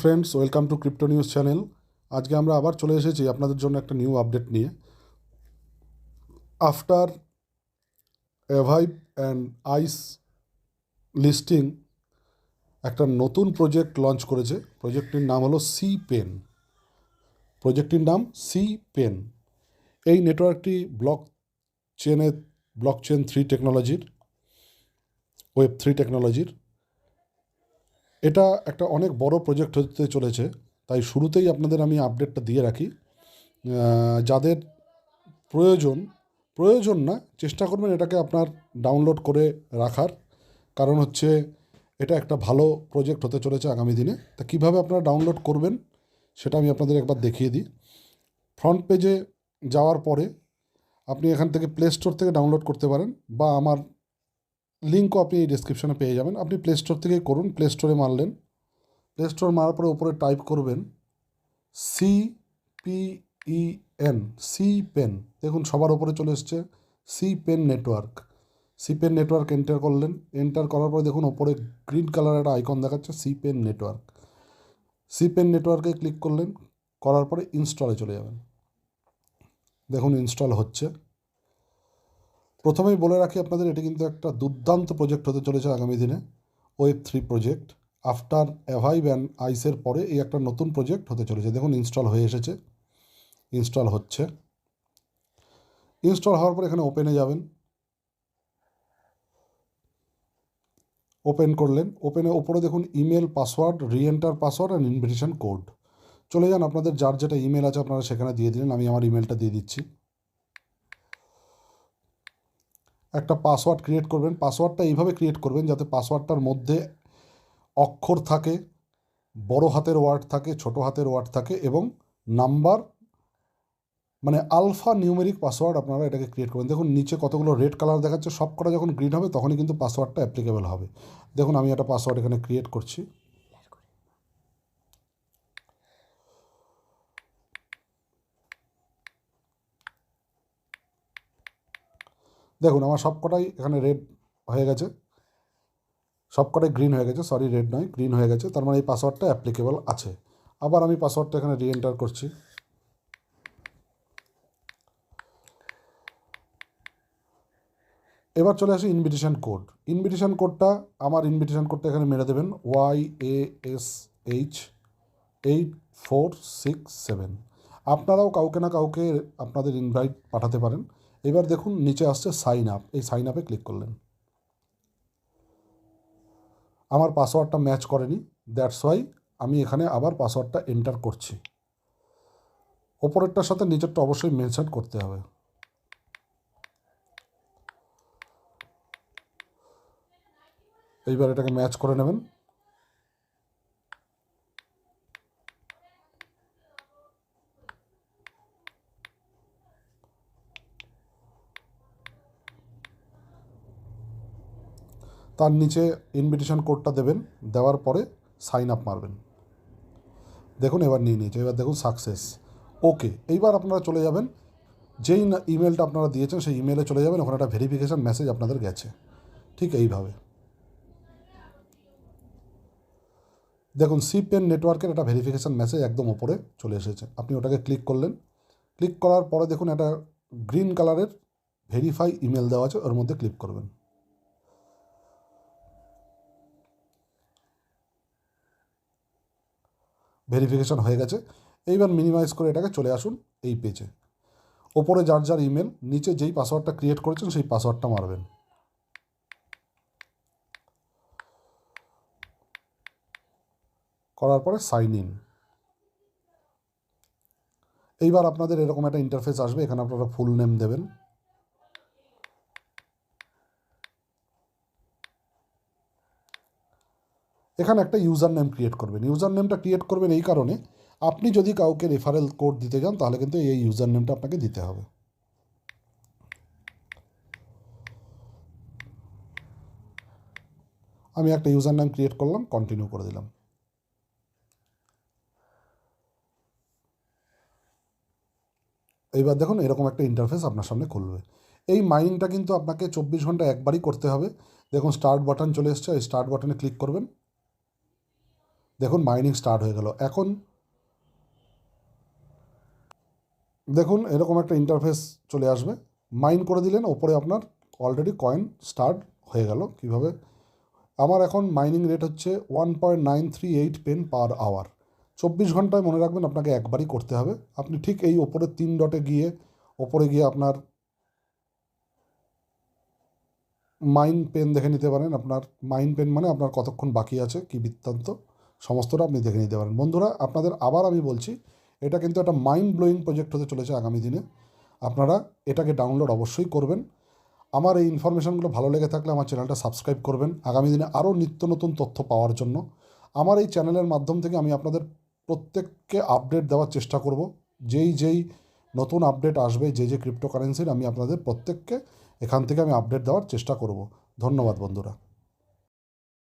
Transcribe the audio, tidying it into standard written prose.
Friends, welcome to crypto news channel. আজকে আমরা আবার চলে এসেছি আপনাদের জন্য একটা নিউ আপডেট নিয়ে। আফটার অ্যাভাইভ অ্যান্ড আইস লিস্টিং একটা নতুন প্রজেক্ট লঞ্চ করেছে। প্রজেক্টটির নাম হলো সি পেন। প্রজেক্টটির নাম সি পেন। এই নেটওয়ার্কটি ব্লক চেন 3 টেকনোলজির, Web3 টেকনোলজির। এটা একটা অনেক বড় প্রজেক্ট হতে চলেছে, তাই শুরুতেই আপনাদের আমি আপডেটটা দিয়ে রাখি। যাদের প্রয়োজন না, চেষ্টা করবেন এটাকে আপনার ডাউনলোড করে রাখার। কারণ হচ্ছে এটা একটা ভালো প্রজেক্ট হতে চলেছে আগামী দিনে। তা কীভাবে আপনারা ডাউনলোড করবেন সেটা আমি আপনাদের একবার দেখিয়ে দিই। ফ্রন্ট পেজে যাওয়ার পরে আপনি এখান থেকে প্লে স্টোর থেকে ডাউনলোড করতে পারেন, বা আমার লিঙ্কও আপনি এই ডেসক্রিপশনে পেয়ে যাবেন। আপনি প্লে স্টোর থেকেই করুন। প্লে স্টোরে মারলেন, প্লে স্টোর মারার পরে উপরে টাইপ করবেন CPEN, সি পেন। দেখুন সবার উপরে চলে এসছে C pen network. C pen network enter করলেন। এন্টার করার পরে দেখুন ওপরে গ্রিন কালার একটা আইকন দেখাচ্ছে C pen network. C pen নেটওয়ার্কে ক্লিক করলেন, করার পরে ইনস্টলে চলে যাবেন। দেখুন ইনস্টল হচ্ছে। প্রথমেই বলে রাখি আপনাদের, এটি কিন্তু একটা দুর্দান্ত প্রজেক্ট হতে চলেছে আগামী দিনে। Web3 project. আফটার অ্যাভাইভ অ্যান্ড আইসের পরে এই একটা নতুন প্রজেক্ট হতে চলেছে। দেখুন ইনস্টল হয়ে এসেছে, ইনস্টল হচ্ছে। ইনস্টল হওয়ার পর এখানে ওপেনে যাবেন। ওপেন করলেন, ওপেনে ওপরে দেখুন email, password, re-enter password and invitation code. চলে যান, আপনাদের যার যেটা ইমেল আছে আপনারা সেখানে দিয়ে দিলেন। আমি আমার ইমেলটা দিয়ে দিচ্ছি। একটা পাসওয়ার্ড ক্রিয়েট করবেন। পাসওয়ার্ডটা এইভাবে ক্রিয়েট করবেন যাতে পাসওয়ার্ডটার মধ্যে অক্ষর থাকে, বড় হাতের ওয়ার্ড থাকে, ছোট হাতের ওয়ার্ড থাকে, এবং নাম্বার, মানে আলফা নিউমেরিক পাসওয়ার্ড আপনারা এটাকে ক্রিয়েট করবেন। দেখুন নিচে কতগুলো রেড কালার দেখাচ্ছে, সব কটা যখন গ্রিন হবে তখনই কিন্তু পাসওয়ার্ডটা অ্যাপ্লিকেবল হবে। দেখুন আমি একটা পাসওয়ার্ড এখানে ক্রিয়েট করছি। দেখুন আমার সব কটাই এখানে রেড হয়ে গেছে, সব কটাই গ্রিন হয়ে গেছে, সরি রেড নয়, গ্রিন হয়ে গেছে। তার মানে এই পাসওয়ার্ডটা অ্যাপ্লিকেবল আছে। আবার আমি পাসওয়ার্ডটা এখানে রিএন্টার করছি। এবার চলে আসি ইনভিটেশন কোড। ইনভিটেশন কোডটা, আমার ইনভিটেশন কোডটা এখানে মেরে দেবেন YASH8467। আপনারাও কাউকে না কাউকে আপনাদের ইনভাইট পাঠাতে পারেন। এবার দেখুন নিচে আসছে সাইন আপ। এই সাইন আপে ক্লিক করলেন। আমার পাসওয়ার্ডটা ম্যাচ করেনি, দ্যাটস ওয়াই আমি এখানে আবার পাসওয়ার্ডটা এন্টার করছি। ওপরেরটার সাথে নিচেরটা অবশ্যই মেনশন করতে হবে। এইবার এটাকে ম্যাচ করে নেবেন। তার নিচে ইনভিটেশন কোডটা দেবেন, দেওয়ার পরে সাইন আপ মারবেন। দেখুন এবার নিয়ে নিয়েছে। এবার দেখুন সাকসেস। ওকে, এইবার আপনারা চলে যাবেন, যেই ইমেলটা আপনারা দিয়েছেন সেই ইমেলে চলে যাবেন। ওখানে একটা ভেরিফিকেশান মেসেজ আপনাদের গেছে। ঠিক এইভাবে দেখুন সি পেন নেটওয়ার্কের একটা ভেরিফিকেশান মেসেজ একদম ওপরে চলে এসেছে। আপনি ওটাকে ক্লিক করলেন। ক্লিক করার পরে দেখুন একটা গ্রিন কালারের ভেরিফাই ইমেল দেওয়া আছে, ওর মধ্যে ক্লিক করবেন। ভেরিফিকেশান হয়ে গেছে। এইবার মিনিমাইজ করে এটাকে চলে আসুন এই পেজে। ওপরে যার যার ইমেল, নিচে যেই পাসওয়ার্ডটা ক্রিয়েট করেছেন সেই পাসওয়ার্ডটা মারবেন। করার পরে সাইন ইন। এইবার আপনাদের এরকম একটা ইন্টারফেস আসবে। এখানে আপনারা ফুল নেম দেবেন। এখানে একটা ইউজার নেম ক্রিয়েট করবেন। ইউজার নেমটা ক্রিয়েট করবেন এই কারণে, আপনি যদি কাউকে রেফারেল কোড দিতে যান তাহলে কিন্তু এই ইউজার নেমটা আপনাকে দিতে হবে। আমি একটা ইউজার নেম ক্রিয়েট করলাম, কন্টিনিউ করে দিলাম। এইবার দেখুন এরকম একটা ইন্টারফেস আপনার সামনে খুলবে। এই মাইনিংটা কিন্তু আপনাকে 24 ঘন্টা একবারই করতে হবে। দেখুন স্টার্ট বাটন চলে এসছে, এই স্টার্ট বাটনে ক্লিক করবেন। দেখুন মাইনিং স্টার্ট হয়ে গেল। এখন দেখুন এরকম একটা ইন্টারফেস চলে আসবে, মাইন করে দিলেন, ওপরে আপনার অলরেডি কয়েন স্টার্ট হয়ে গেল। কিভাবে? আমার এখন মাইনিং রেট হচ্ছে 1.938 পেন পার আওয়ার। 24 ঘন্টায় মনে রাখবেন আপনাকে একবারই করতে হবে। আপনি ঠিক এই ওপরে 3 ডটে গিয়ে ওপরে গিয়ে আপনার মাইন পেন দেখে নিতে পারেন। আপনার মাইন পেন মানে আপনার কতক্ষণ বাকি আছে, কি বৃত্তান্ত, সমস্তটা আপনি দেখে নিতে পারেন। বন্ধুরা আপনাদের আবার আমি বলছি, এটা কিন্তু একটা মাইন্ড ব্লোয়িং প্রজেক্ট হতে চলেছে আগামী দিনে। আপনারা এটাকে ডাউনলোড অবশ্যই করবেন। আমার এই ইনফরমেশানগুলো ভালো লেগে থাকলে আমার চ্যানেলটা সাবস্ক্রাইব করবেন আগামী দিনে আরও নিত্য নতুন তথ্য পাওয়ার জন্য। আমার এই চ্যানেলের মাধ্যম থেকে আমি আপনাদের প্রত্যেককে আপডেট দেওয়ার চেষ্টা করব। যেই নতুন আপডেট আসবে, যে ক্রিপ্টোকারেন্সির, আমি আপনাদের প্রত্যেককে এখান থেকে আমি আপডেট দেওয়ার চেষ্টা করব। ধন্যবাদ বন্ধুরা।